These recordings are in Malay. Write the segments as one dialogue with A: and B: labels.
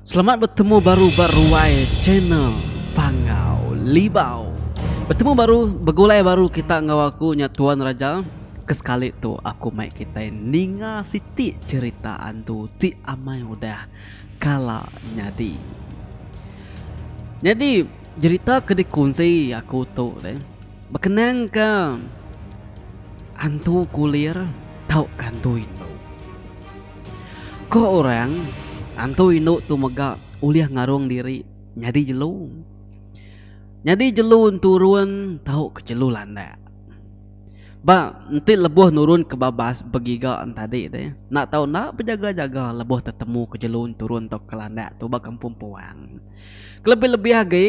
A: Selamat bertemu baru beruai channel Pangau Libau. Bertemu baru, begulai baru kita ngawakunya Tuan Raja. Kesekali tu aku mai kita ninga siti ceritaan tu ti amai udah kala nyadi. Jadi cerita kedikunci aku tu deh. Berkenang ke hantu kulir tau kantu itu. Kok orang antu induk tu mega uliah ngarung diri nyadi jelun. Nyadi jelun turun tahu ke jelu landa. Ba nanti lebuh nurun ke babas begiga tadi deh. Nak tahu nak berjaga-jaga lebuh tetemu ke jelun turun tok ke landa tu ba kampung puang. Lebih-lebih lagi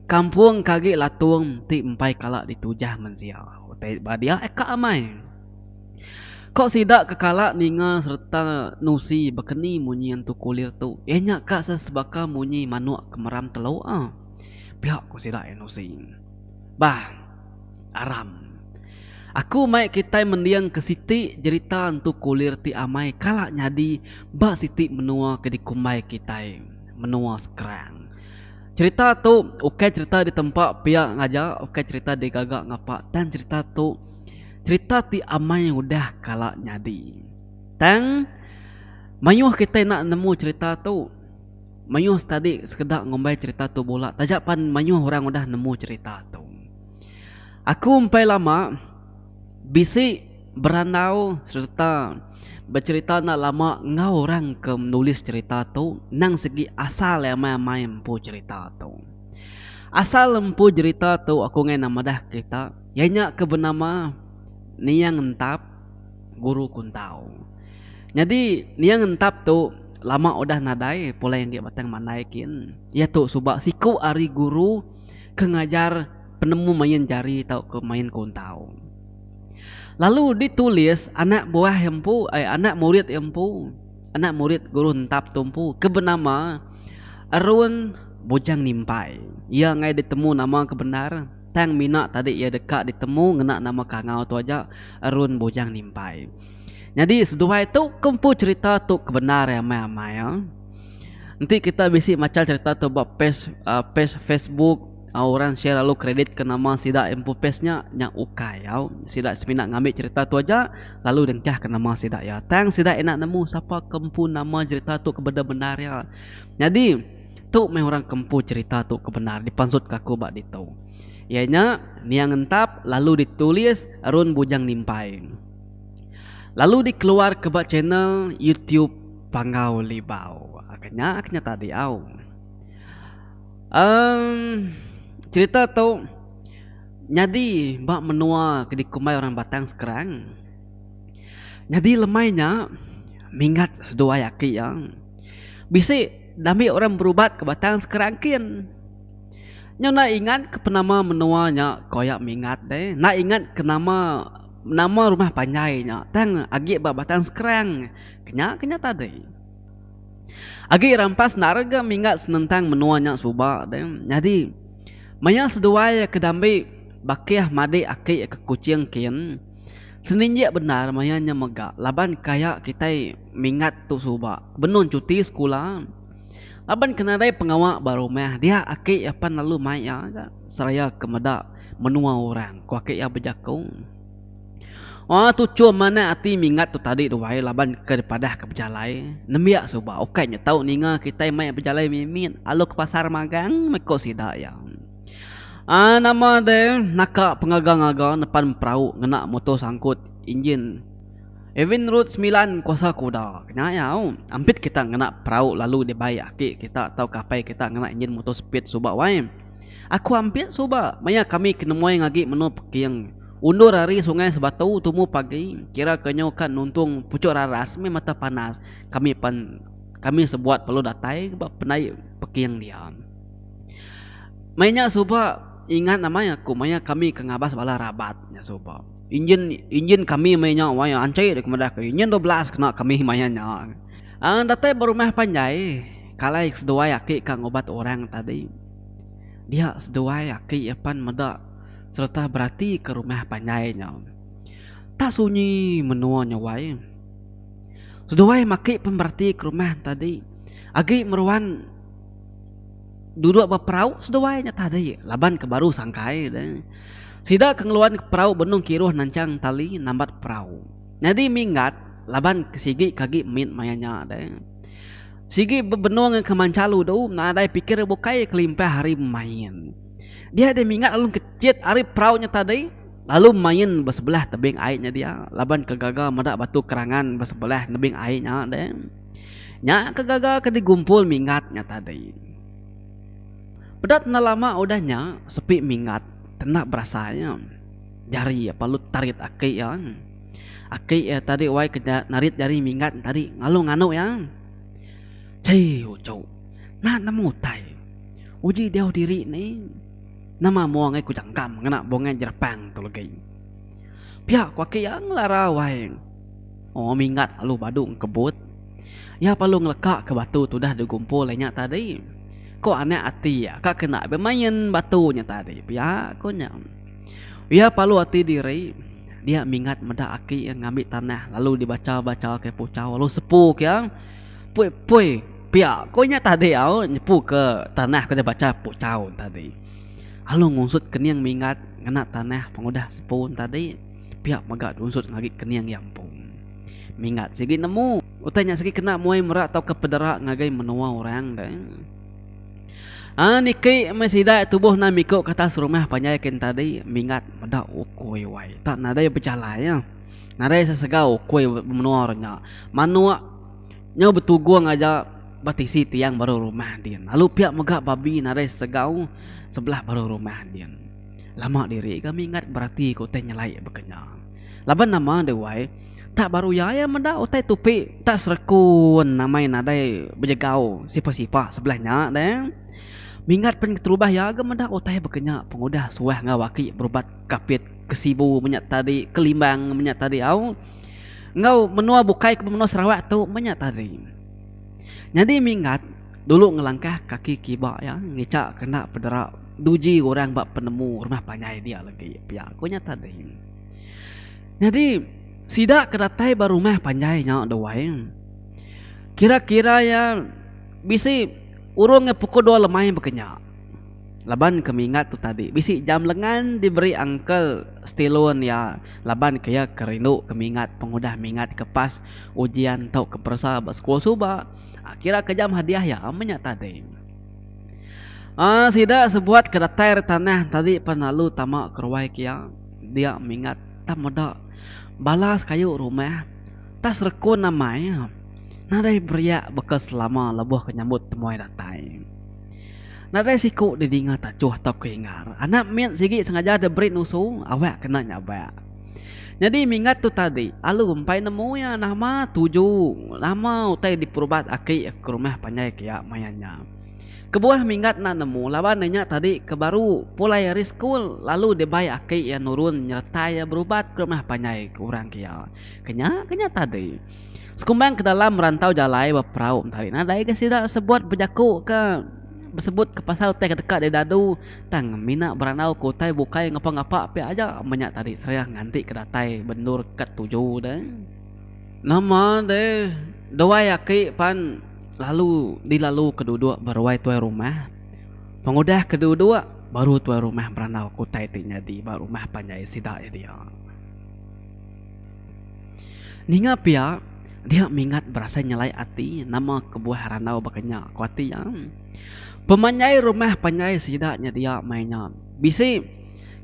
A: kampung kaki latung ti empai kalak ditujah mensia. Utai badia eka amai. Kok sidak kekala ninga serta nusi bekeni munyi tu kulir tu. Enya kak sesebaka munyi manuak kemeram telau ah. Pihak ku sidak nusi. Bah, aram. Aku mai kita mendiang ke siti cerita tu kulir ti amai kala nyadi ba siti menua ke dikumai kita menua sekarang. Cerita tu oke cerita di tempat pihak ngajak, oke cerita di gagak ngapa dan cerita tu cerita ti amai udah kala nyadi. Tang mayuh kita nak nemu cerita tu. Mayuh tadi sekedar ngombai cerita tu bola. Tajapan mayuh orang udah nemu cerita tu. Aku umpai lama bisi berandau serta bercerita nak lama ngau orang ke menulis cerita tu nang segi asal yang mai empu cerita tu. Asal empu cerita tu aku ngai nama dah kita. Yanya ke bernama Niang Entap Guru Kuntau. Jadi Niang Entap tu lama udah nadai pula yang dia batang manaikin. Ya tu subak siku ari guru ke ngajar penemu main jari tau ke main kuntau. Lalu ditulis anak buah empu anak murid empu, anak murid Guru Entap tumpu ke bernama Arun Bojang Nimpai. Ia ngai ditemu nama kebenar tang mina tadi ia dekat ditemu ngena nama kangau tu aja Arun Bojang Nimpai. Jadi sedua itu kempu cerita tu kebenar ya mai ya. Nanti kita bisi macam cerita tu buat page Facebook orang share lalu kredit ke nama sidak empu page-nya nya ukai ya. Sidak sepinak ngambil cerita tu aja lalu dengkah ke nama sidak ya. Tang sidak enak nemu siapa kempu nama cerita tu kebenar-benar ya. Jadi tu mai orang kempu cerita tu kebenar dipansut kaku bak ditu. Ianya Niang Entap lalu ditulis Arun Bojang Nimpai. Lalu dikeluar ke bak channel YouTube Pangau Libau. Akhirnya tadi au. Cerita tu nyadi bak menua ke dikumai orang Batang sekarang. Nyadi lemainya minggat dua yaki yang bisi dami orang berubat ke Batang sekarang kin. Nyo nak ingat ke penama menuanya koyak mingat deh. Nak ingat ke nama rumah panjainya. Tang agi batang sekerang. Kenya tadi. Agi rampas narga mingat senentang menuanya subak deh. Jadi maya sedua ya kedambi bakiah made aki ke kucing kin. Seninja benar mayanya megak. Laban kayak kita mingat tu subak. Benun cuti sekolah. Laban kenadai pengawak baru meh dia aki apa lalu maya seraya kemeda menua orang ku aki ya bejakung. Oh tu cuma mana ati mingat tu tadi duai laban ke padah ke berjalai nemiak suba okainya tahu ninga kita mai berjalai mimin alo ke pasar magang meko sida ya. Nama de naka pengagang-agang depan perahu ngena motor sangkut enjin Evin Road 9 kuasa kuda. Kena ya, ampit kita ngena perahu lalu dibayar aki kita tahu kapai kita ngena enjin motor speed subak wae. Aku ampit subak. Maya kami kena moy ngagi menu pekiang. Undur hari sungai Sebatu tumu pagi. Kira kenyo kan nuntung pucuk raras me mata panas. Kami sebuat perlu datai bab penai pekiang dia. Mayanya subak ingat namanya aku maya kami ke ngabas bala rabatnya subak. Injin kami mainnya waya ancai dek kemudah ke injin 12 kena kami mainnya. Datai berumah panjai kalai sedua yaki kang obat orang tadi. Dia sedua yaki apan meda serta berarti ke rumah panjainya. Tak sunyi menuanya wae. Sedua maki pemberarti ke rumah tadi. Agi meruan duduk berperahu seduainya tadi laban ke baru sangkai deh. Sida keluar ke perahu benung kiruh nancang tali nambat perahu. Jadi minggat laban kesigi kagi min mayanya deh. Sigi benung ke mancalu do nah dai pikir bukai kelimpah hari main. Dia ada mingat lalu kecit hari perahunya tadi lalu main bersebelah tebing airnya dia laban kegagal medak batu kerangan bersebelah tebing airnya deh. Nya kegagal ke digumpul mingatnya tadi. Pedat na lama udahnya sepi mingat tenak berasanya jari apa lu tarit aki ya. Aki ya tadi wai kena narit jari mingat tadi nganu ya. Cai ucau. Nah namu tai. Uji deo diri ni. Nama muang ku jangkam ngena bongen jerpang tu lagi. Pihak ku aki yang larawai. Oh mingat lalu badung kebut. Ya palu ngelekak ke batu tu dah digumpul lainnya tadi. Kok aneh hati ya kak kena bermain batunya tadi. Pihak ku nya. Ya palu hati diri. Dia mingat meda aki yang ngambil tanah lalu dibaca-baca ke pucau lalu sepuk yang pui pihak konya tadi au nyepu ke tanah ke dia baca pucau tadi. Lalu ngusut keniang mingat ngena tanah pengudah sepun tadi pihak magak unsut lagi keniang yampung. Mingat sigi nemu utanya sigi kena muai merak atau kepederak ngagai menua orang deh. Niki mesida tubuh na mikuk ke atas rumah panjaikin tadi mingat meda ukui wai tak nadai berjalan ya. Nadai sesegau ukui menuarnya. Manua nyau betugu ngajak batisi tiang baru rumah dia. Lalu pihak megak babi nadai segau sebelah baru rumah dia. Lama diri kami ingat berarti kote nyelai bekenya. Laban nama dewai tak baru ya meda otai tupi tak serekun namai nadai bejegau sipa-sipa sebelahnya deh. Mingat pen terubah ya agak meda otai bekenya pengudah suah ngawaki berubat kapit kesibu menyak tadi kelimbang menyak tadi au. Ngau menua bukai ke menua Sarawak tu menyak tadi. Jadi mingat dulu ngelangkah kaki kiba ya ngicak kena pederak duji orang bak penemu rumah panyai dia lagi pihak akunya tadi. Jadi sidak kedatai baru rumah panyainya doai. Kira-kira ya bisi urungnya pukul 2 lemai bekenya. Laban kemingat tu tadi bisi jam lengan diberi angkel stilun ya laban kaya kerindu kemingat pengudah mingat kepas ujian tau kepersa baskul suba kira ke jam hadiah ya amanya tadi. Sida sebuat kedatai tanah tadi penalu tamak kerwai kia dia mingat tak moda balas kayu rumah tas rekun namanya. Nadai beriak bekas lama lebuh kenyambut temuai datai. Nadai siku didingat tacuh tau keingar. Anak mian sigi sengaja ada beri nusu awak kena nyabak. Jadi mingat tu tadi alu umpai nemu ya nama 7 nama utai diperubat aki ke rumah panjai kia mayanya. Kebuah mingat na nemu lawan nanya tadi ke baru pulai riskul lalu debai aki ya nurun nyertai ya berubat ke rumah panjai ke orang kia. Kenya tadi. Sekumbang ke dalam merantau jalai berperahu tadi. Nadai ke sida sebuat berjaku ke bersebut ke pasal teh dekat di dadu tang mina beranau kotai bukai ngapa-ngapa pe aja banyak tadi saya nganti kedatai bendur ket 7 deh. Nama deh doa yaki pan lalu dilalu kedua berwai tuai rumah. Pengudah kedua baru tuai rumah beranau kotai tinya di baru rumah panjai sida dia. Ninga pia dia mingat berasa nyelai hati nama kebuah haranau bakanya kuati yang pemanyai rumah panjai sidaknya dia mainnya bisi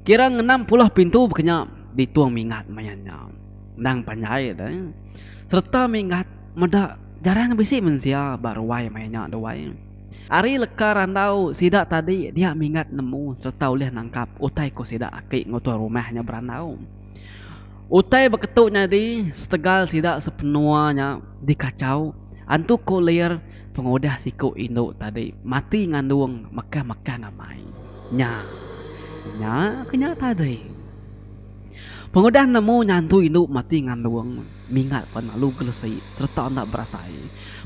A: kira 60 pintu bakanya dituang mingat mainnya nang panjai deh serta mingat meda jarang bisi mensia barwai mainnya doai ari leka randau sidak tadi dia mingat nemu serta oleh nangkap utai ko sidak aki ngotua rumahnya berandau. Utai beketuknya di setegal sidak sepenuhnya dikacau antu kolir pengodah siku induk tadi mati ngandung Mekah namai nya kenya tadi pengodah nemu nyantu induk mati ngandung mingat pan lalu gelesi serta nak berasai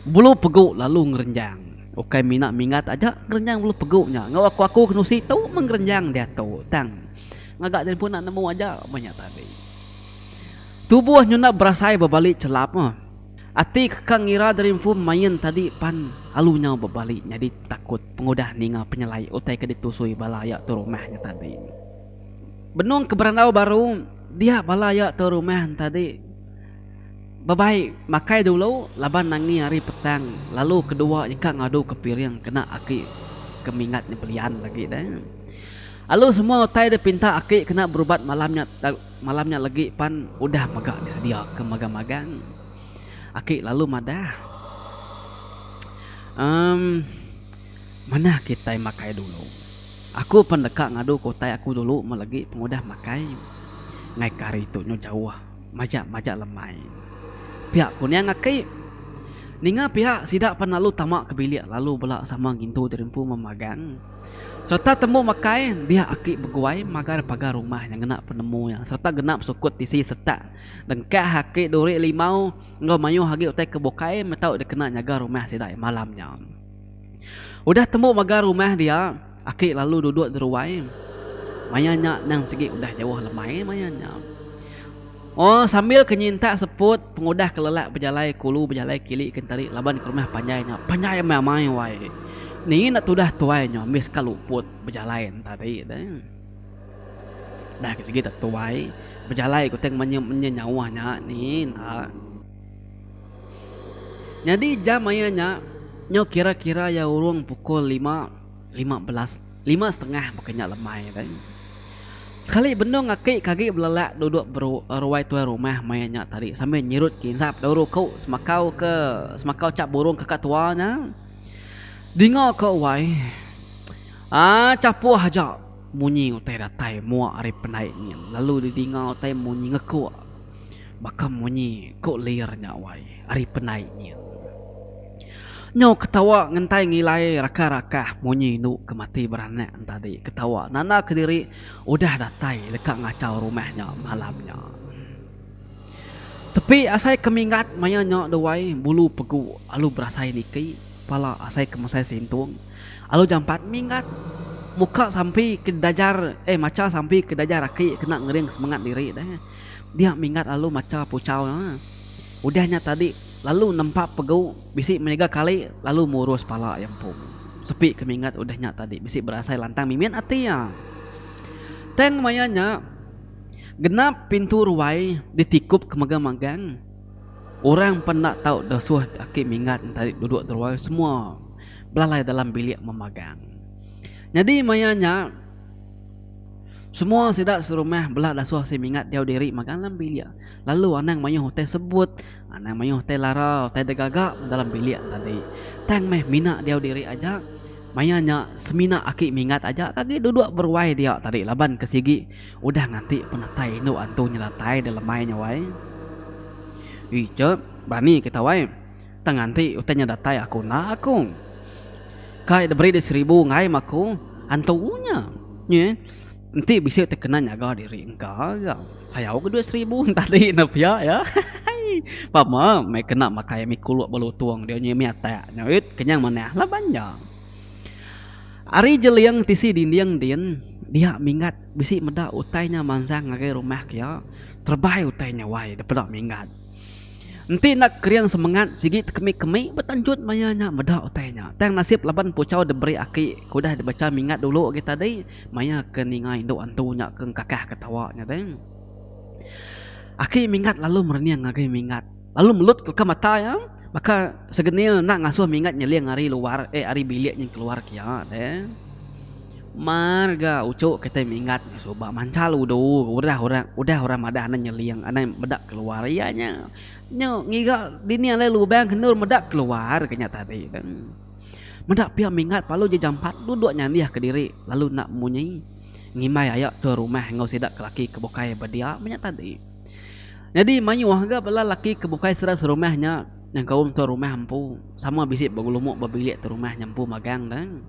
A: bulu peguk lalu ngerenjang okai mingat aja ngerenjang bulu peguknya ngau aku kenusi tu menggerenjang dia tu tang ngagak dan pun nak nemu aja banyak tadi. Tubuh nyuna berasai berbalik celap Ati kekang ngira dari pun main tadi pan alunya berbalik jadi takut pengudah ninga penyelai utai ke ditusui balaya tu rumahnya tadi. Benung keberandau baru dia balaya tu rumah tadi. Babai makai dulu laban nangi hari petang lalu kedua jika ngadu ke piring kena aki kemingatnya belian lagi dah. Lalu semua utai dia pinta aki kena berubat malamnya lagi pan udah magak disedia ke magang-magang. Aki lalu madah. Mana kita makai dulu. Aku pendekat ngadu kotai aku dulu malagi pengudah makai. Ngai kari itu nyo jauh. Majak lemai. Pihak kunia ngakai. Ninga pihak sidak pan lalu tamak ke bilik lalu belak sama gintu terimpu memagang. Serta temu makai dia aki beguai magar pagar rumah yang genak penemu yang serta genap sukut disi serta dan kah haki duri limau ngau mayu hagi utai kebokai metau dia kena nyaga rumah sidai malamnya. Udah temu magar rumah dia aki lalu duduk di ruai mayanya nang segi udah jauh lemai mayanya. Oh sambil kenyinta seput pengudah kelelak berjalai kulu berjalai kili kentari laban ke rumah panjainya panjai mamai wai. Ni nak tudah tuai nyo mis kaluput berjalan tadi dah segi tak tuai berjalan ku teng menyawahnya ni nak. Jadi jam ayahnya nyo kira-kira ya urung pukul 5:15 5:30 makanya lemai tadi. Sekali bendung ngaki kaki belelak duduk beruai tuai rumah mayanya tadi sambil nyirut kinsap dauru kau semakau cap burung kakak tuanya. Dengar kau wai. Capu aja munyi utai datai mua ari penaiknya. Lalu didengar utai munyi ngeku. Bakal munyi kau liarnya wai ari penaiknya. Nyo ketawa ngentai ngilai raka-raka munyi nu kemati beranak tadi ketawa. Nana kediri udah datai dekat ngacau rumahnya malamnya. Sepi asai kemingat mayanya dewai bulu pegu alu berasai niki. Pala asai kemasai sintung. Alu jam 4 minggat. Muka sampai ke dajar maca sampai ke dajar aki kena ngering semangat diri dah. Dia minggat lalu maca pucau. Udahnya tadi lalu nempak pegau bisik menega kali lalu murus pala yang pung. Sepi kemingat udahnya tadi bisik berasai lantang mimin atinya. Teng mayanya genap pintu ruai ditikup ke magang-magang. Orang pernah tahu dah suah aki mingat tadi duduk teruai semua belalai dalam bilik memagang. Jadi mayanya semua sidak serumah belah dah suah si mingat dia diri magang dalam bilik. Lalu anang mayuh hotel sebut, anang mayuh hotel lara, hotel degagak dalam bilik tadi. Tang meh mina dia diri aja. Mayanya semina aki mingat aja kaki duduk beruai dia tadi laban kesigi udah nganti penatai nu antu nyelatai dalam mainnya wai. Ije berani kita wai tanganti utanya datai aku na aku kai diberi di 1000 ngai maku antunya nye nanti bisa terkena nyaga diri enggak saya aku 2000 tadi nepia ya pama mai kena makai mikulu balu tuang dia nye miata nyawit kenyang maneh lah banyak ari jeliang tisi dindiang din dia mingat bisi meda utainya mansang ngagai rumah kia terbaik utainya wai dapat mingat. Nanti nak kriang semangat sigit kemi-kemi bertanjut mayanya meda utainya. Tang nasib laban pucau diberi aki kudah dibaca mingat dulu kita deh. Maya keningai induk antunya ke kakah ketawanya teng. Aki mingat lalu merniang ngagai mingat. Lalu melut ke mata ya. Maka segenil nak ngasuh mingat nyeliang hari luar hari bilik yang keluar kia deh. Marga ucuk kita mingat coba mancal udah orang madahan nyeliang anak bedak keluar ianya. Nyo ngiga dini ale lubang kenur medak keluar kenya tadi kan. Medak pihak mingat palu je jam 4 duduk nyandiah ke diri lalu nak munyi ngimai ayak tu rumah ngau sidak ke laki kebukai bedia banyak tadi. Jadi mayu harga bela laki kebukai serah serumahnya yang kaum tu rumah hampu sama bisik bagulumuk babilik tu rumah nyampu magang dan.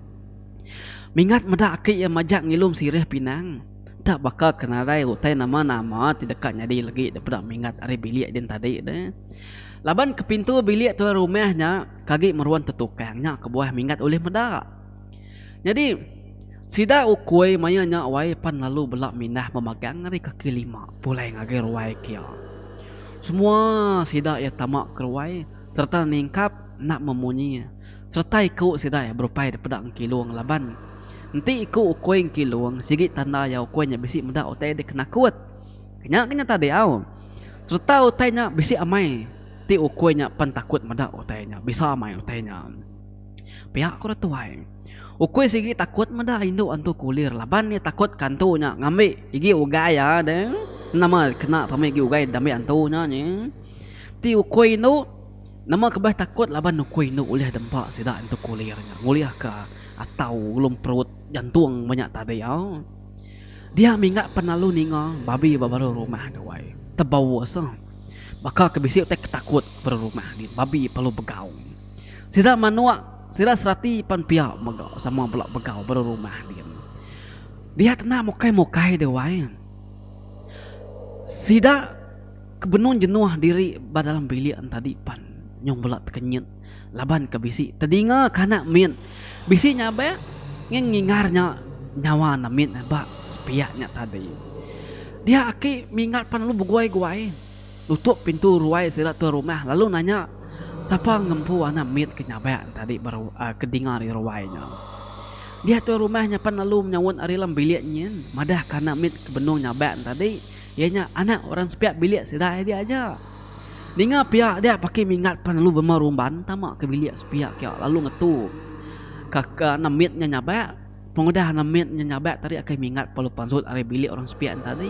A: Mingat medak aki yang majak ngilum sirih pinang. Tak bakal kenarai utai nama-nama tidak nyadi lagi daripada mingat hari bilik din tadi deh. Laban ke pintu bilik tu rumahnya kaki meruan tetukangnya ke buah mingat oleh medak. Jadi sida ukui mayanya wai pan lalu belak minah memagang hari kaki 5 pulai ngage ruai kia. Semua sida ya tamak keruai serta ningkap nak memunyi serta iku sidai berupai daripada kilung laban nanti iku ukuing kilung sigit tanda ya ukuingnya bisi muda utai de kena kuat kenya tadi au serta utainya bisi amai ti ukuingnya pentakut muda utainya bisa amai utainya pihak ko tuai ukui sigi takut muda indo antu kulir laban ni takut kantunya ngambil igi ugaya de nama kena pamai igi ugai dami antunya ni ti ukui no nama kebah takut laban ukui no ulih dempak sida antu kulirnya nguliah ke atau ulum perut jantung banyak tadi au dia mingat penalu ninga babi babaru rumah dewai tebawa so bakal kebisi utai ketakut berumah di babi perlu begau sida manua sida serati pan pia megau sama belak begau berumah dia tenang mokai dewai sida kebenun jenuh diri badalam bilik tadi pan nyong belak kenyit laban kebisi tedinga kana min bisi nyabe ngingarnya nyawa na min ba sepiaknya tadi dia aki mingat pan lu beguai-guai tutup pintu ruai sida tu rumah lalu nanya siapa ngempu anak mit kenyabak tadi baru kedengar di ruainya dia tu rumahnya pan lalu menyawun arilam biliknya madah kana mit kebenung nyabak tadi ianya anak orang sepiak bilik sida dia aja ninga pihak dia pakai mingat pan lalu bermarumban tamak ke bilik sepiak ya lalu ngetu ke namitnya nyabak pengudah namitnya nyabak tadi akai mingat perlu pansut ari bilik orang sepiak tadi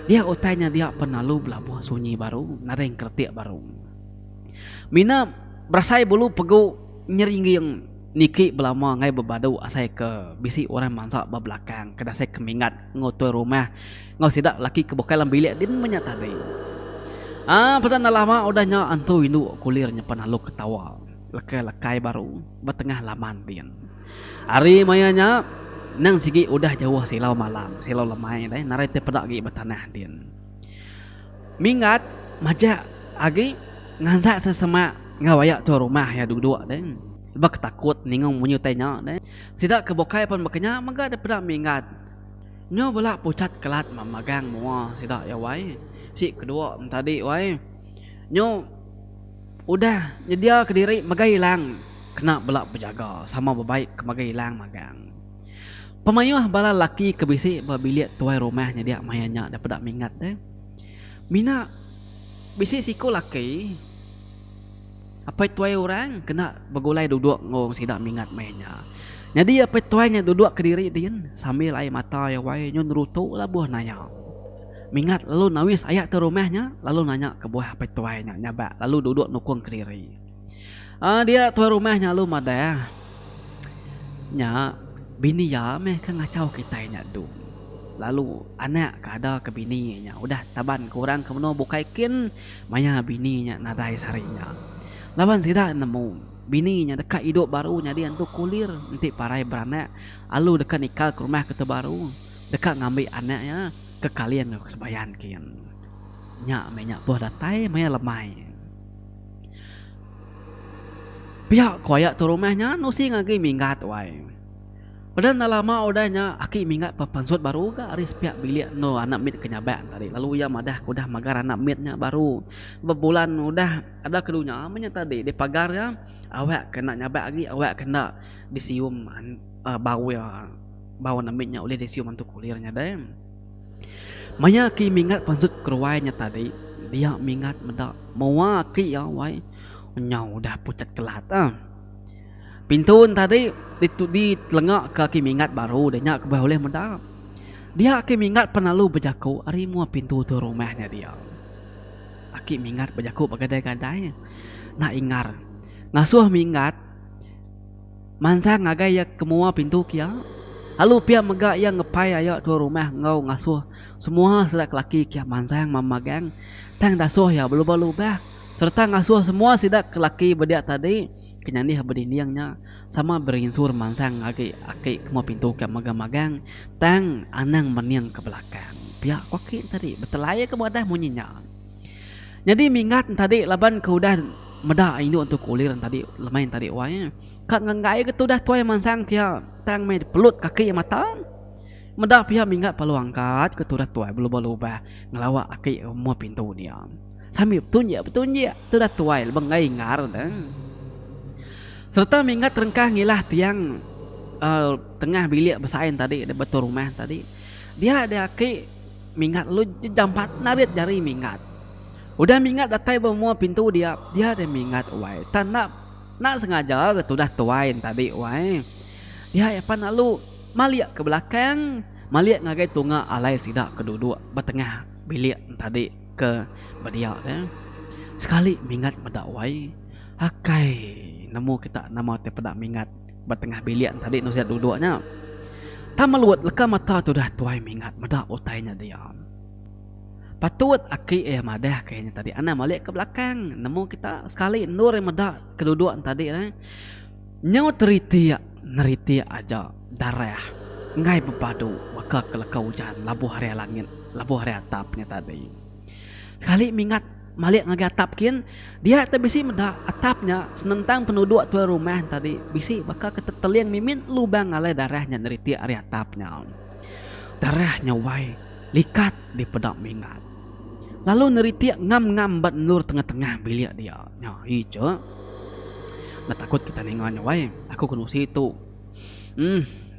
A: dia utainya dia pan lalu belabuh sunyi baru nareng kertik baru mina berasai bulu pegu nyeringging niki belama ngai bebadu asai ke bisi orang mansak belakang kada saya kemingat ngotor rumah ngau sidak laki ke bokai lam bilik din menyata dei pada lama udahnya antu indu kulirnya panalu ketawa lekai baru betengah laman din hari mayanya nang sigi udah jauh silau malam silau lemai dai narai te pedak gi betanah din mingat majak agi ngansak sesema ngawayak tu rumah ya duduk deh sebab takut ningong munyu tanya deh sidak kebokai pun makanya maga ada pada mingat nyo bela pucat kelat mamagang mua sidak ya wai si kedua tadi wai nyo udah nyedia ke diri maga hilang kena bela berjaga sama berbaik ke maga hilang magang pemayuh bala laki kebisi babilit tuai rumahnya dia mayanya dapat mingat deh mina bisi siku laki apa tuai orang kena begulai duduk ngong sidak mingat mainnya jadi apa tuainya duduk ke diri din sambil air mata ya wai nyon rutu lah buah nanya mingat lalu nawis ayak ke rumahnya lalu nanya ke buah apa tuainya nyabak lalu duduk nukung ke diri dia tuai rumahnya lalu madah nya bini ya meh kan ngacau kita nya du lalu anak kada ke bininya udah taban kurang kemono bukaikin maya bininya nadai sarinya lawan sida nemu bininya dekat hidup barunya dia untuk kulir nanti parai beranak alu dekat nikah ke rumah kita baru dekat ngambil anaknya ke kalian sebayan kian nyak menyak buah datai maya lemai pihak koyak tu rumahnya nusi ngagi minggat wai padahal lama udahnya aki mingat papansut baru ga aris pihak bilik no anak mit kenyabak tadi lalu ya madah kudah magar anak mitnya baru bebulan udah ada kedunya amanya tadi di pagar ya awak kena nyabak lagi awak kena disium bau ya bau namitnya oleh disium untuk kulirnya deh manya ki mingat pansut keruainya tadi dia mingat mendak mau ki ya wai nyau udah pucat kelat pintu tadi di telengak kaki mingat baru dia ke boleh mendak dia aki mingat penalu berjaku ari mua pintu tu rumahnya dia aki mingat berjaku bagadai-gadai nak ingar ngasuh mingat mansa ngagai ya kemua pintu kia lalu pia mega yang ngepai ayak tu rumah ngau ngasuh semua sedak laki kia mansa yang mamagang tang dasuh ya belubah serta ngasuh semua sidak laki bedia tadi kenyani habediniangnya sama berinsur mansang aki kemua pintu ke magang-magang tang anang meniang ke belakang pihak koki tadi betul aja kemudah munyinya jadi mingat tadi laban ke udah meda ini untuk kulir tadi lemain tadi wanya kak nganggai ke udah tuai mansang kia tang main pelut kaki mata meda pihak mingat perlu angkat ke udah tuai belubah ngelawak aki kemua pintu dia Sambil bertunjuk tu dah tuai bengai ngar dah. Serta mingat rengkah ngilah tiang tengah bilik bersain tadi ada betul rumah tadi. Dia ada aki mingat lu jampat narit jari mingat. Udah mingat datai semua pintu dia ada mingat wai. Tan nak sengaja tu dah tuain tadi wai. Dia apa nak lu maliak ke belakang, maliak ngagai tunga alai sidak kedua bertengah bilik tadi ke badiak dah. Sekali mingat medak wai. Akai nemu kita nama te pedak mingat bertengah bilik tadi nusiat duduknya. Tak meluat leka mata tu dah tuai mingat medak utainya dia. Patut aki madah kayaknya tadi ana malik ke belakang nemu kita sekali nur medak keduduk tadi nyau neriti aja darah ngai bepadu maka keleka hujan labuh hari langit labuh hari atapnya tadi. Sekali mingat malik ngagi atap kin dia tak bisi medak atapnya senentang penduduk tua rumah tadi bisi bakal keteteliang mimin lubang alai darahnya neriti ari atapnya. Darahnya wai likat di pedak mingat. Lalu neriti ngam bat nur tengah-tengah bilik dia. Nya hijau. Nak takut kita nengahnya wai. Aku kenusi itu.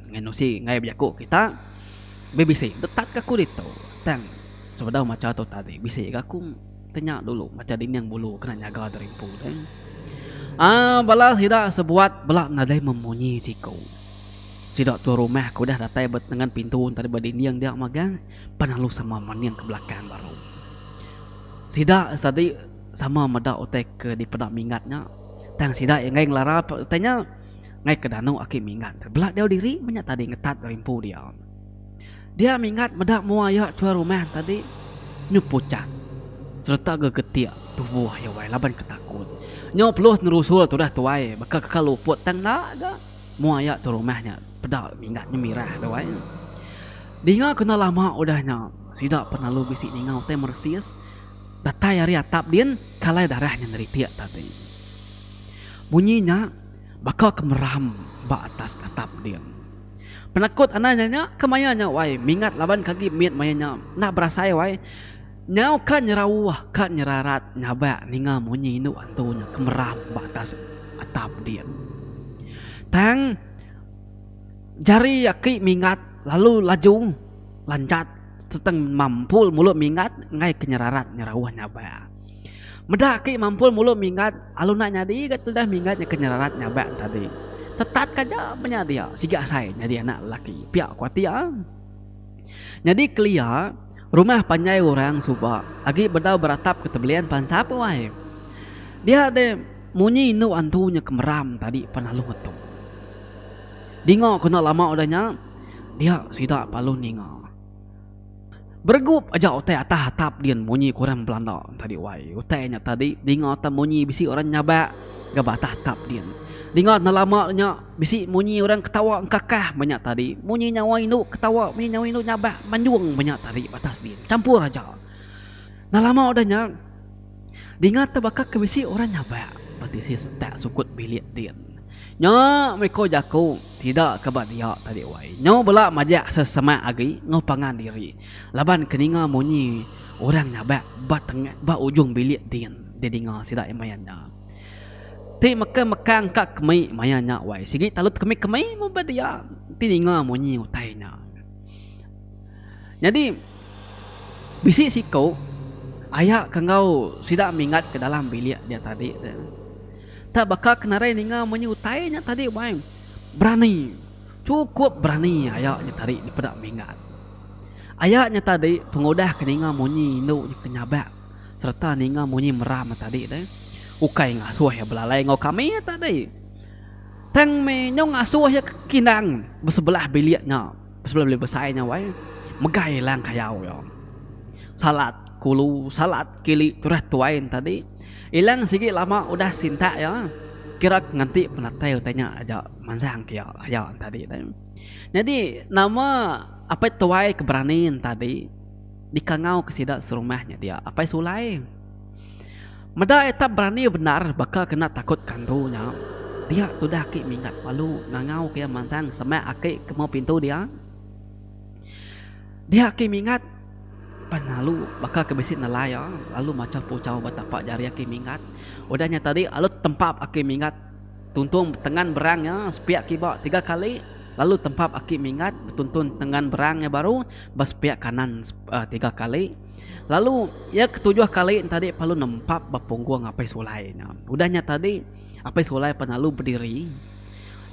A: Ngenusi ngai biaku kita. Bebisi detat kaku dito. Tang sebedah macam tu tadi. Bisi aku tanya dulu macam ini yang bulu kena nyaga dari pun. Bala sidak sebuat belak nadai memunyi siku. Sidak tua rumah aku dah datai dengan pintu tadi badini yang dia magang. Panalu sama maniang ke belakang baru. Sidak tadi sama medak otek ke di pedak mingatnya. Tang sidak yang ngai ngelara tanya ngai ke danau aki mingat. Belak dia diri banyak tadi ngetat rimpu dia. Dia mingat medak muaya tua rumah tadi nyupucat. Serta gegetia tubuh ya wai laban ketakut. Nyo peluh nerusul tu dah tuai bakal kekal luput tang nak ga muaya tu rumahnya pedak mingatnya mirah dah wai. Dinga kena lama udahnya. Sidak pernah lu bisi ningau teh mersis. Datai hari atap din kalai darahnya neriti tadi. Bunyinya bakal kemeram ba atas atap din. Penakut ananya kemayanya wai mingat laban kaki miet mayanya nak berasai wai. Nyau kan nyerawah kan nyerarat nyaba ninga munyi nu antunya kemeram ba atas atap din. Tang jari aki mingat lalu laju lancat seteng mampul mulut mingat ngai kenyerarat nyerawah nyaba. Medak ki mampul mulut mingat alun nak nyadi kat dah mingatnya kenyerarat nyaba tadi. Tetat kaja punya dia siga sai nyadi anak lelaki piak kuatia. Nyadi kelia rumah panjai orang suba agi bedau beratap ketebelian pansap wae. Dia ada munyi nu antunya kemeram tadi panalu ngetung. Dingo kena lama udahnya dia sidak palu ningo. Bergup aja otai atah atap dian munyi kurang Belanda tadi wai. Otainya tadi dingot munyi bisi orang nyaba gabatah atap dian. Dingot nalamanya bisi munyi orang ketawa engkakah banyak tadi. Munyi nyawa induk ketawa munyi nyawa induk nyaba manjuang banyak tadi batas dian. Campur aja. Nalama odahnya dingot bakal ke bisi orang nyaba. Berarti si tak sukut bilik dian. Nya meko jaku tidak kebat dia tadi wai. Nyo belak majak sesama agi ngopangan diri. Laban keninga munyi orang nyaba batengah ba ujung bilik din. Dia dengar sidak mayannya. Ti mekang kak kemai mayannya wai. Sigi talut kemai mo dia. Ti dengar munyi utainya. Jadi bisi sikau ayak kengau sidak mingat ke dalam bilik dia tadi. Tak bakal kenarai ninga menyutainya tadi bang. Berani. Cukup berani ayaknya tadi di pedak mingat. Ayaknya tadi pengodah ke ninga munyi nu kenyabak. Serta ninga munyi meram tadi deh. Ukai ngasuh ya belalai ngau kami tadi. Tang me nyong ngasuh ya kinang bersebelah biliknya. Bersebelah bilik besainya wai. Megai lang kayau ya. Salat kulu salat kili turah tuain tadi. Ilang sikit lama udah sinta ya. Kira nganti penatai tanya aja mansang kia aja tadi. Jadi nama apa tuai keberanian tadi dikangau ke sidak serumahnya dia. Apa sulai? Meda eta berani benar bakal kena takut kantunya. Dia sudah ki mingat lalu ngangau kia mansang sama aki ke mau pintu dia. Dia ki mingat Pan lalu bakal kebesit nalaya. Lalu macam pucau batapak jari aki mingat. Udahnya tadi lalu tempap aki mingat. Tuntung tengan berangnya sepiak kibak 3 kali. Lalu tempap aki mingat bertuntun tengan berangnya baru bersepiak kanan 3 kali. Lalu ya ketujuh kali tadi palu nempap bapungguang apai sulainya. Udahnya tadi apai sulai penalu berdiri.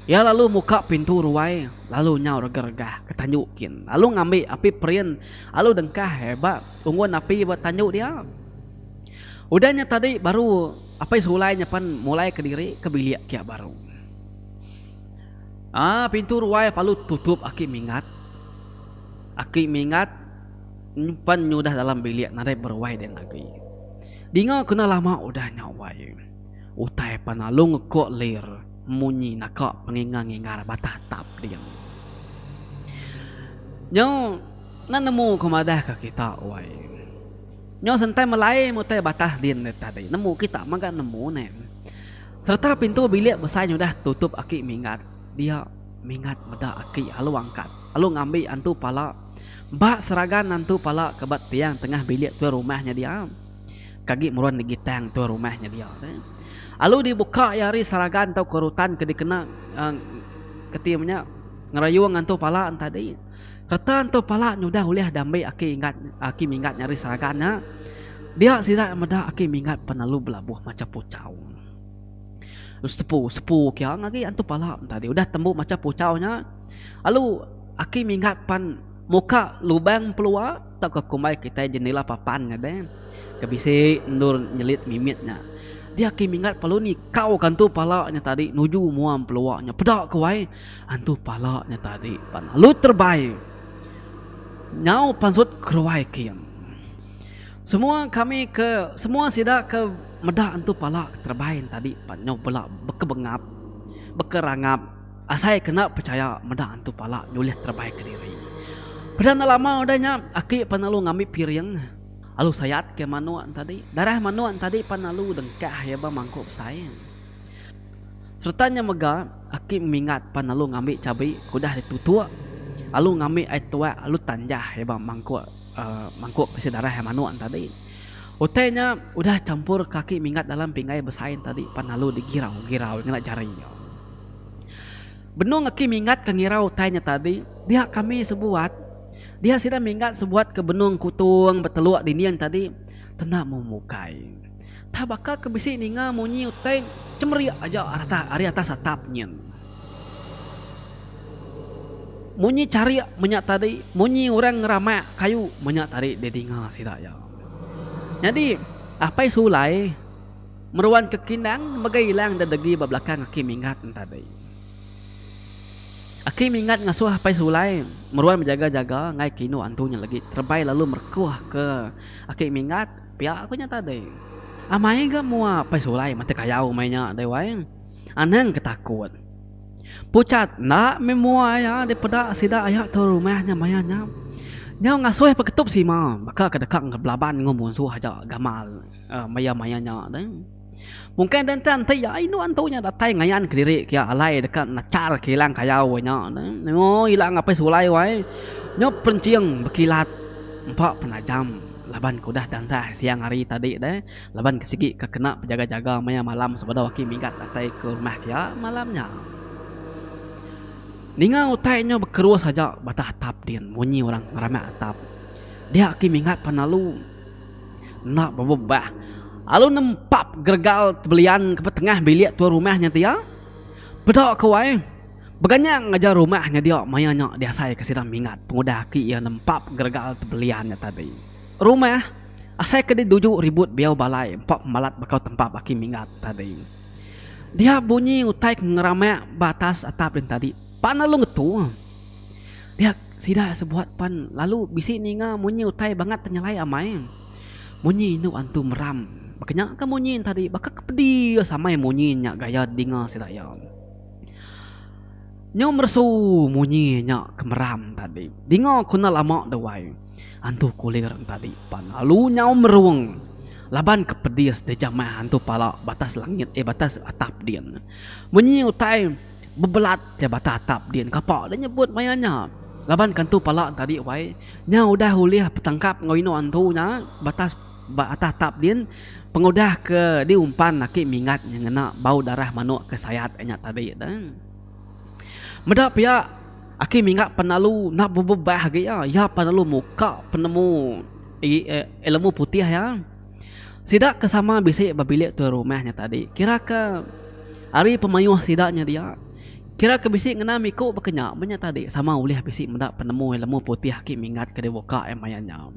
A: Ya lalu muka pintu ruai, lalu nyau regah-regah ketanjukin. Lalu ngambil api perian, lalu dengkah hebat ungguan api buat tanjuk dia. Udahnya tadi baru apai sulainya pan mulai ke diri ke bilik kia baru. Pintu ruai palu tutup aki mingat. Aki mingat pan nyudah dalam bilik narai berwai dan lagi. Dinga kena lama udah nyawai. Utai panalu ngekok lir. Munyi nakak pengingar-ingar batatap dia. Nyo nemu kemadah ke kita wai. Nyo sentai melai mutai batas din tadi. Nemu kita maka nemu nem. Serta pintu bilik besar dah tutup aki mingat. Dia mingat meda aki alu angkat. Alu ngambil antu pala. Bak seragan antu pala kebat tiang tengah bilik tu rumahnya dia. Kaki muruan digitang tu rumahnya dia. Lalu dibuka yari saragan atau kerutan ke dikena ketimnya ngerayu ngantu pala tadi. Kata antu pala nyudah ulih damai aki mingat nyari saragannya. Dia sidak meda aki mingat penalu belabuh macam pucau. Sepu kia lagi antu pala tadi udah tembuk macam pucaunya. Lalu aki mingat pan muka lubang peluar tak ke kumai kita jendela papannya deh. Kebisi nur nyelit mimitnya. Dia kimingat palu ni kau kantu palaknya tadi nuju muam peluaknya pedak kawai antu palaknya tadi pan lu terbaik nyau pansut keruai kiam semua sidak ke medak antu palak terbaik tadi pan nyau belak bekebengap bekerangap asai kena percaya medak antu palak nyulih terbaik ke diri padahal lama udahnya aki panalu ngambil piring. Alu sayat ke manuan tadi. Darah manuan tadi panalu dengkah ya ba mangkuk saya. Sertanya mega aki mingat panalu ngambil cabai kudah ditutua. Alu ngambil air tua alu tanjah ya ba mangkuk pesi darah ya manuan tadi. Utainya udah campur kaki mingat dalam pinggai besain tadi panalu digirau ngena jarinya. Benung aki mingat kengirau utainya tadi. Dia kami sebuat dia sudah mingat sebuat ke benung kutung beteluak dinian tadi tenang memukai. Tak bakal kebisi ninga munyi utai cemeri aja ari atas atapnya. Munyi cari menyak tadi, munyi orang ngeramak kayu menyak tadi dedinga sidak ya. Jadi apa sulai meruan kekindang bagai hilang dadagi bablakan aki mingat tadi. Aki mingat ngasuh pai sulai meruan menjaga-jaga ngai kinu antunya lagi terbaik lalu merkuah ke aki mingat pihak aku nyata deh amai ga mua pai sulai mate kayau mainnya deh wae anang ketakut pucat nak memua ya daripada sida ayak tu rumahnya mayanya nyau ngasuh paketup si ma bakal kedekak ngeblaban ngomong suh aja gamal maya-mayanya deh. Mungkin dan tantai ya inu antunya datai ngayan ke diri kia alai dekat nacar kilang kayau nya. Oh hilang apa sulai wae. Nyo penciang berkilat 4 penajam. Laban kudah dansa siang hari tadi deh. Laban kesigi kekena penjaga-jaga maya malam sebada waki minggat datai ke rumah kia malamnya. Ninga utai nyo berkerua saja batah atap din munyi orang ramai atap. Dia ki minggat panalu nak babah. Lalu nempap gergal belian ke tengah bilik tua rumahnya dia. Bedak kawai. Beganya ngajar rumahnya dia mayanya dia saya kesidang mingat pengudah ki yang nempap gergal beliannya tadi. Rumah asai ke duju ribut biau balai empok malat bakal tempap aki mingat tadi. Dia bunyi utai ngeramek batas atap din tadi. Pan lalu ngetu. Dia sida sebuat pan lalu bisi ninga munyi utai banget tenyalai amai. Munyi nu antu meram. Makanya kan munyin tadi bakal kepedi sama yang munyinya gaya dinga sila ya. Nyo mersu munyinya kemeram tadi. Dinga kuna lama dawai. Antu kulir tadi pan. Lalu nyau meruang. Laban kepedi de jamah antu pala batas langit batas atap dian. Munyi utai bebelat ya batas atap dian kapak dia nyebut mayanya. Laban kantu pala tadi wai nya udah uliah petangkap ngoino antu nya batas atas tap din pengudah ke diumpan naki mingat yang ngena bau darah manuk ke sayat nya tadi dan medap ya aki mingat penalu nak bebah ya ya penalu muka penemu ilmu putih ya sidak kesama bisik babilik tu rumahnya tadi kira ke hari pemayuh sidaknya dia kira ke bisik ngena miku berkenyak banyak tadi sama ulih bisik mendak penemu ilmu putih aki mingat ke dewoka emayanya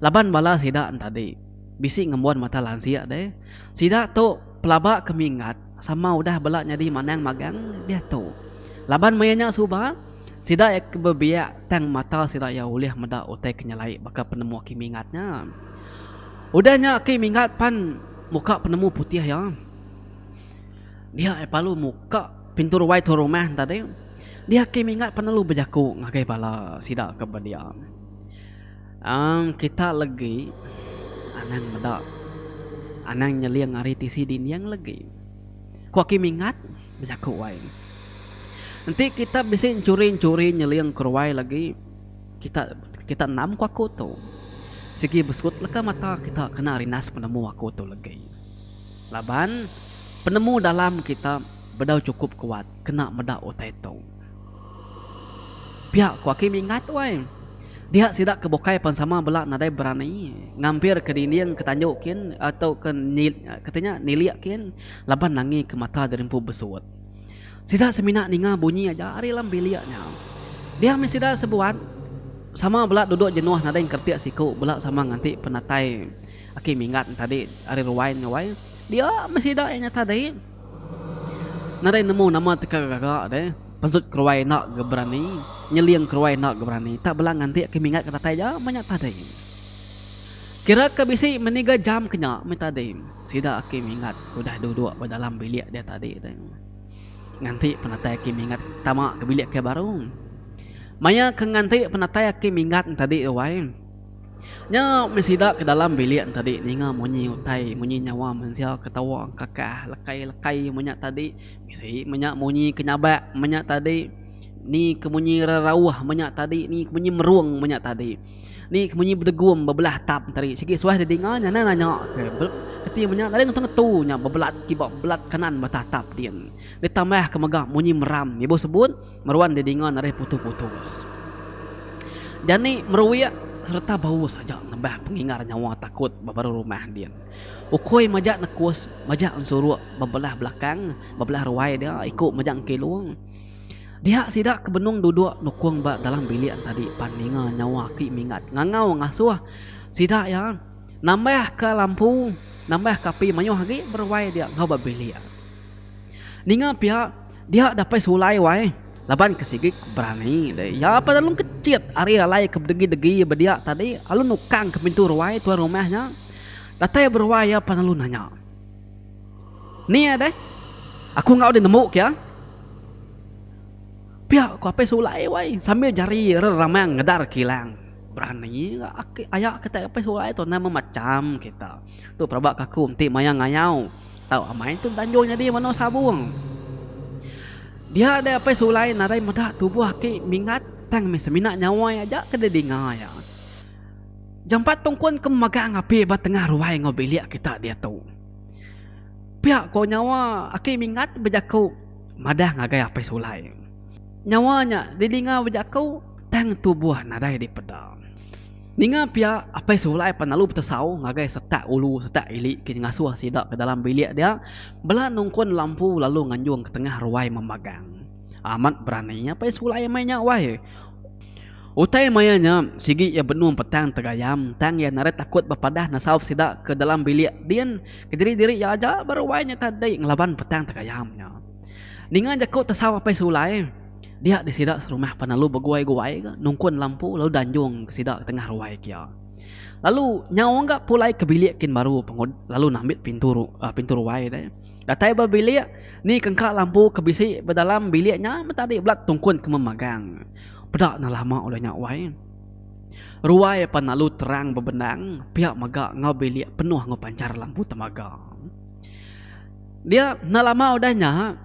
A: laban bala sidak tadi bisik ngembuan mata lansia deh sidak tu pelabak kemingat sama udah bala nyadi manang magang dia tu laban mayanya subah sidak ya kebebiak tang mata sidak ya ulih mendak utai kenyalai baka penemu aki mingatnya udahnya aki mingat pan muka penemu putih ya dia palu muka pintu ruai tu rumah tadi dia kimi ingat penalu berjaku ngakai bala sidak ke dia kita lagi anang medak anang nyeliang hari tisi din yang lagi ku kimi ingat berjaku wai nanti kita bisa curi nyeliang keruai lagi kita enam ku aku tu segi besut leka mata kita kena rinas penemu aku tu lagi laban penemu dalam kita bedau cukup kuat kena medak utai tu pihak ku akim ingat wai dia sidak kebokai pan sama belak nadai berani ngampir ke dinding ketanjukin atau ke katanya niliakin laban nangi ke mata dari empu besut sidak semina ninga bunyi aja ari lam biliaknya dia mesti dah sebuat sama belak duduk jenuh nadai kertiak siku belak sama nganti penatai akim ingat tadi ari ruwain ngawai dia mesti dah nya tadi nadai nemu nama teka-teka deh pensut keruai nak geberani nyeliang keruai nak geberani tak belang nanti kemingat kata aja banyak tadi kira ke bisi meniga jam kenya me tadi sida kemingat udah duduk pada dalam bilik dia tadi deh nganti penatai kemingat tamak ke bilik ke baru maya ke nganti penatai kemingat tadi wai nya mesida ke dalam bilik tadi ninga munyi utai munyi nyawa mensia ketawa kakah lekai banyak tadi misi banyak munyi kenyabak banyak tadi ni kemunyi rarauah banyak tadi ni kemunyi meruang banyak tadi ni kemunyi berdegum bebelah tap tadi sikit suah dia dengar nya nanya keti banyak tadi ngetu nya bebelat kibak belat kanan batatap dia ditambah ke megah munyi meram ibu sebut meruan dia dengar nare putus-putus dan ni meruya serta bau saja nambah pengingar nyawa takut babaru rumah dia ukoi majak nekus majak unsuru bebelah belakang bebelah ruai dia ikut majak kilung dia sidak kebenung duduk nukung ba dalam bilik tadi paninga nyawa ki mingat ngangau ngasuh sidak ya nambah ke lampu nambah kapi mayuh lagi berwai dia ngau ba bilik ninga pihak dia dapat sulai wai laban kesigik berani deh ya apa dalam kecil area alai ke degi bedia tadi alun nukang ke pintu ruai tuan rumahnya datai berwai apa lalu nanya ni deh aku ngau di nemu ya pihak ku apa sulai wai sambil jari ramang ngedar kilang berani ayak kita apa sulai tu nama macam kita tu perabak kaku nanti mayang ngayau tahu amai tu tanjungnya dia mana sabung dia ada apa sulai nadai medak tubuh ki mingat tang me semina nyawa aja ke dedinga ya jampat tongkon ke magang api ba tengah ruai ngobiliak kita dia tu pihak ko nyawa aki mingat bejakau madah ngagai apa sulai nyawanya dedinga bejakau tang tubuh nadai di pedang ninga pia apa sulai panalu betasau ngagai setak ulu setak ilik kini ngasuh sidak ke dalam bilik dia bela nungkon lampu lalu nganjung ke tengah ruai memagang amat beraninya apa sulai mainnya wai utai mayanya sigi ya benung petang tegayam tang ya naret takut berpadah nasau sidak ke dalam bilik dian ke diri ya aja baru wainya tadi ngelaban petang tegayamnya ninga jakau tasau apa sulai dia di sidak rumah panalu berguai-guai nungkun lampu lalu danjung ke sidak tengah ruai kia lalu nyawa enggak pulai ke bilik kin baru lalu nambit pintu ruai deh datai ba bilik ni kengkak lampu ke bisi berdalam biliknya tadi belak tungkun ke memagang pedak na lama olehnya wai ruai panalu terang bebenang pihak maga ngau bilik penuh ngau pancar lampu temaga dia na lama udahnya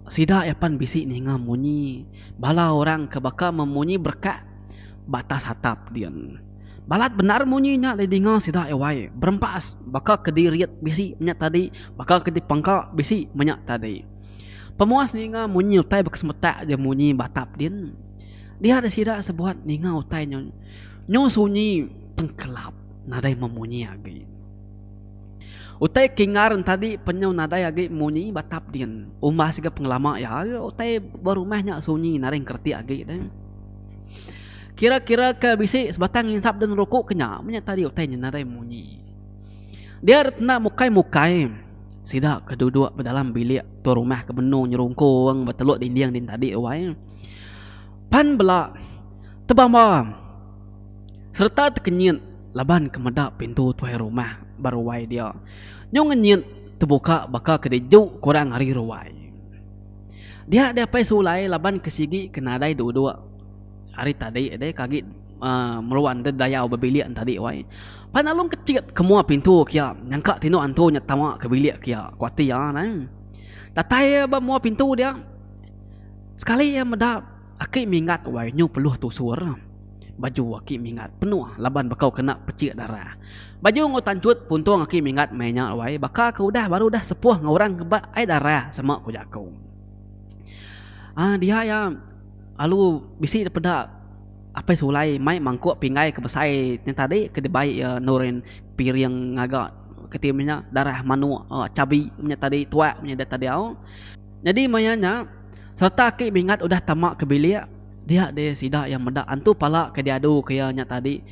A: Sida yapan bisi ninga munyi. Bala orang kebaka memunyi berkat batas hatap dian. Balat benar munyinya le dinga sida ewai. Berempas baka kediriat bisi menyak tadi, baka kedi pangka bisi menyak tadi. Pemuas ninga munyi utai berkesemetak je munyi batap dian. Dia ada sida sebuat ninga utai nyo sunyi tengkelap nadai memunyi agi. Utai kingaran tadi penyo nadai agi munyi batap dian. Umbah siga pengelama ya utai berumahnya sunyi naring kerti agi dan. Kira-kira ke bisi sebatang insap dan rokok kenya menyak tadi utai nadai munyi. Dia retna mukai-mukai. Sida kedua berdalam bilik tu rumah ke benung nyerungkung berteluk dinding din tadi awai. Pan bela tebama serta terkenyit laban kemedak pintu tuai rumah baruwai dia. Nyong ngenyit terbuka baka kedejuk kurang hari ruwai. Dia ada pai sulai laban kesigi kenadai dua-dua. Hari tadi ada kagit meruan daya berbilik tadi wai. Panalung kecil kemua pintu kia nyangka tino antu nyatama ke bilik kia kuati ya nang. Datai ba mua pintu dia. Sekali ya medap aki mingat wai nyu peluh tusur. Baju aki mingat penuh laban bakau kena pecik darah. Baju ngotan cut puntung aki mingat mainnya wai baka kau dah baru dah sepuh ngorang kebat ai darah sama ku jakau. Dia ya alu bisi daripada apa sulai mai mangkuk pingai ke besai yang tadi ke debai nurin piring agak ketimnya darah manu cabi punya tadi tua punya tadi au. Jadi mayanya serta aki mingat udah tamak ke bilik dia sida yang medak antu pala ke diadu kayaknya tadi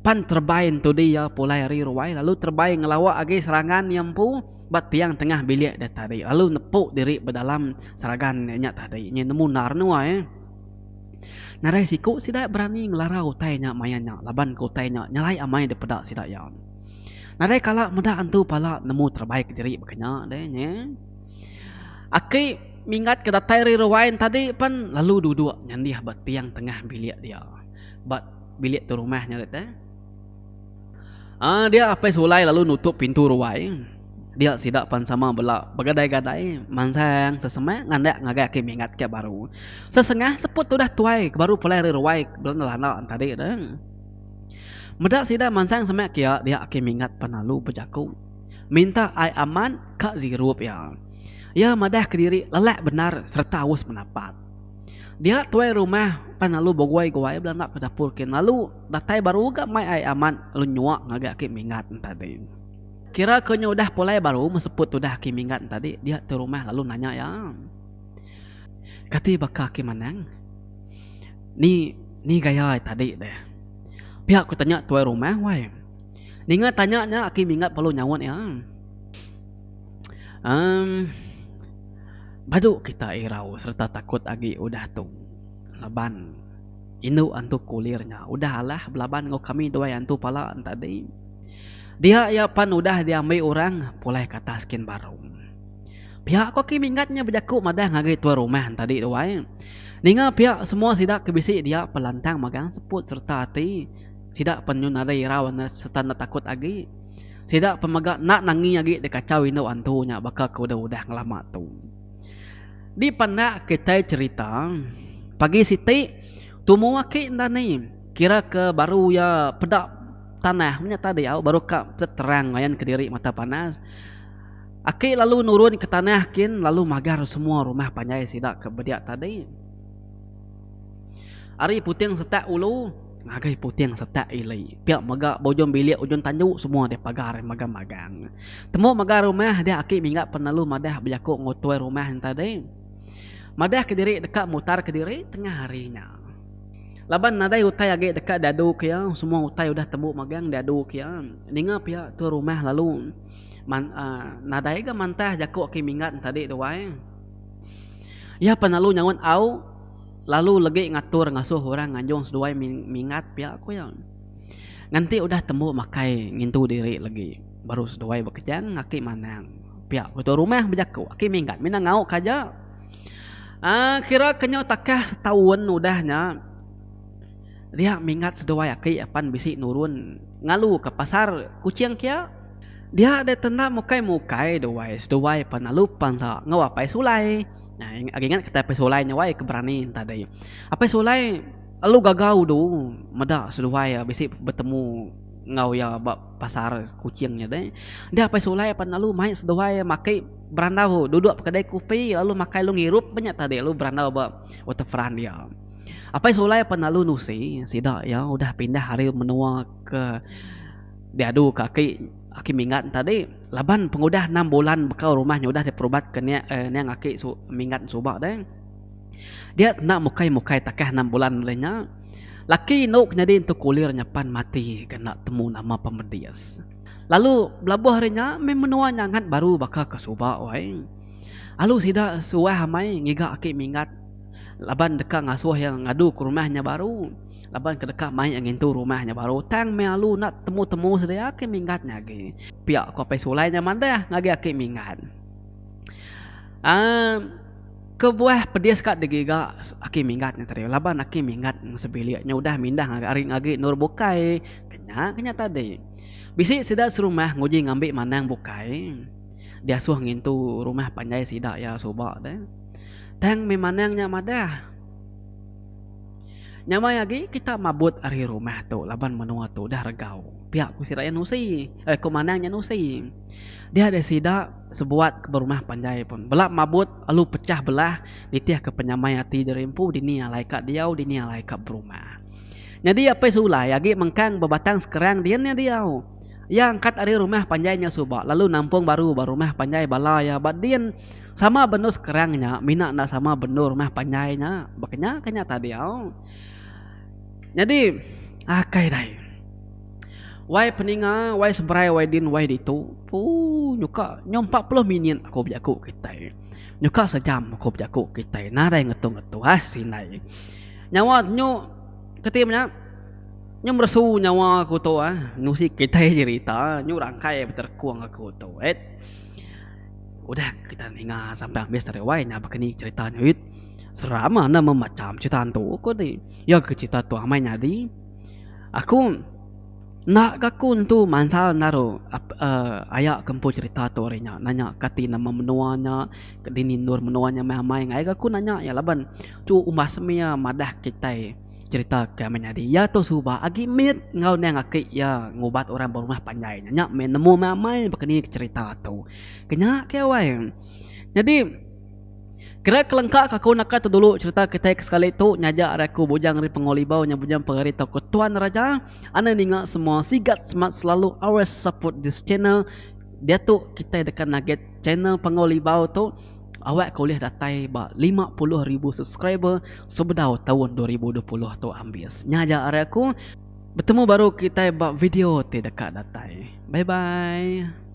A: pan terbain tu dia pulai hari ruai lalu terbain ngelawak agi serangan yang pu bat tiang tengah bilik dia tadi lalu nepuk diri berdalam serangannya tadi nya nemu narnu narai siku sida berani ngelarau tainya mayanya laban ko tainya nyalai amai daripada sida ya narai kala medak antu pala nemu terbaik diri bekenya nya aki mingat ke datai riwain tadi pan lalu duduk nyandih bat tiang tengah bilik dia. Bat bilik tu rumahnya teh. Dia apa sulai lalu nutup pintu ruai. Dia sidak pan sama bela begadai-gadai mansang sesemak ngandak ngagak ke mingat ke baru. Sesengah seput tu dah tuai baru pulai riwai belalana tadi dah. Medak sidak mansang semak kia dia ke mingat pan lalu berjaku. Minta ai aman ka dirup ya. Ya madah ke diri lelak benar serta awus menapat. Dia tuai rumah pan lalu bogoi-goi belanak ke dapur kin lalu datai baru gak mai ai aman lalu nyuak ngagak ke mingat tadi. Kira kenyo udah pulai baru meseput udah ke mingat tadi dia tu rumah lalu nanya ya. Kati baka ke manang. Ni gaya tadi deh. Pihak ku tanya tuai rumah wai. Ninga tanya aki mingat perlu nyawon ya. Badu kita irau serta takut agi udah tu laban inu antu kulirnya udah alah belaban ngau kami dua antu pala tadi dia ya pan udah diambil orang pulai kata skin baru pihak kok mingatnya berjaku madah ngagi tua rumah tadi dua ninga pihak semua sidak kebisi dia pelantang magang seput serta hati sidak penyun ada irau serta takut agi sidak pemagak nak nangi agi dekacau inu antunya bakal ke udah ngelama tu. Di panak kita cerita pagi siti tumua ki ndani kira ke baru ya pedak tanah punya tadi baru ka terang ngayan ke diri mata panas aki lalu nurun ke tanah kin lalu magar semua rumah panjai sidak ke bediak tadi ari puting setak ulu ngagai puting setak ilai piak maga bojom bilik ujung tanjuk semua dia pagar magang-magang temu magar rumah dia aki minggat penalu madah berjakuk ngotuai rumah yang tadi madah ke diri dekat mutar ke diri tengah harinya. Laban nadai utai agi dekat dadu kia semua utai udah temu magang dadu kia. Ninga pia tu rumah lalu nadai ke mantah jakuk ki mingat tadi doai. Ya penalu nyawan au lalu lagi ngatur ngasuh orang nganjung seduai mingat pia aku ya. Nanti udah temu makai ngintu diri lagi. Baru seduai bekejang aki manang. Pia tu rumah berjakuk aki mingat mina ngau kaja. Kira kenyo takah setahun udahnya dia mingat seduai aki apan bisi nurun ngalu ke pasar kucing kia dia ada tenda mukai doai seduai panalu pansa ngawapai sulai Nah, ingat kita pe sulai nya wae keberani tadi. Apa sulai lu gagau do, meda seluai ya bisi bertemu ngau ya pasar kucingnya deh. Dia apa sulai apa lalu main seduai makai berandau duduk kedai kopi lalu makai lu ngirup banyak tadi lu berandau ba waterfront dia. Apa sulai apa lalu nusi sida ya udah pindah hari menua ke diadu kaki minggat tadi laban pengudah 6 bulan bekal rumahnya udah diperubat ke nia ngaki minggat subak deh. Dia nak mukai takah 6 bulan lainnya. Laki nuk jadi untuk kulir nyapan mati kena temu nama pemedias. Lalu belabuh harinya menua nyangat baru bakal ke subak wai. Lalu sida suah hamai ngiga aki minggat. Laban dekat ngasuh yang ngadu ke rumahnya baru. Laban ke dekat main angin tu rumahnya baru. Tang mealu nak temu-temu sedia aki minggat ngagi. Pihak kopi sulainya mandah ngagi aki minggat. Kebuah pedias kat degiga aki minggatnya tadi. Laban aki minggat sebiliaknya udah mindah ngagi nur bukai. Kenya tadi. Bisi sida serumah nguji ngambil manang bukai. Dia suah ngintu rumah panjai sida ya subak deh. Tang memanangnya madah. Nyamai lagi kita mabut hari rumah tu laban menua tu dah regau. Pihak kusiraya nusi, komanangnya nusi. Dia ada sida sebuat ke rumah panjai pun. Belak mabut lalu pecah belah ditiah ke penyamai hati derimpu dini alai kat diau dini alai kat berumah. Jadi apa sulai lagi mengkang bebatang sekarang dia diau. Yang kat hari rumah panjainya subak lalu nampung baru rumah panjai balaya badian sama benur sekarangnya mina nak sama benur rumah panjainya bakanya tadi au. Jadi akai dai. Wai peninga, wai sebrai, wai din, wai ditu. Nyuka nyom 40 minit aku berjaku kita. Nyuka sejam aku berjaku kita. Narai ngetu hasinai. Nyawa nyu ketimnya nyu meresu nyawa aku tu nusi kita cerita nyu rangkai berterkuang aku tu udah kita ingat sampai habis dari wainya begini ceritanya serama nama macam cerita tu aku ni ya ke cerita tu amai nyadi aku nak kakun tu mansal naro ayak kempu cerita tu orinya nanya kati nama menuanya kedini nur menuanya mai ngai aku nanya ya laban tu umbah semia madah kita cerita ke menjadi ya to subah agi mit ngau nang aki ya ngobat orang berumah panjai nya menemu mamai begini cerita tu kenya kewai jadi kira kelengkap aku nak tu dulu cerita kita sekali tu nyaja aku bujang ri pengolibau nya bujang pengari toko tuan raja ana ninga semua sigat smart selalu always support this channel dia tu kita dekat nugget channel pengolibau tu awak kuliah datai 50,000 subscriber sebedau tahun 2020 tu ambis. Nyaja aku bertemu baru kita buat video ti dekat datai. Bye bye.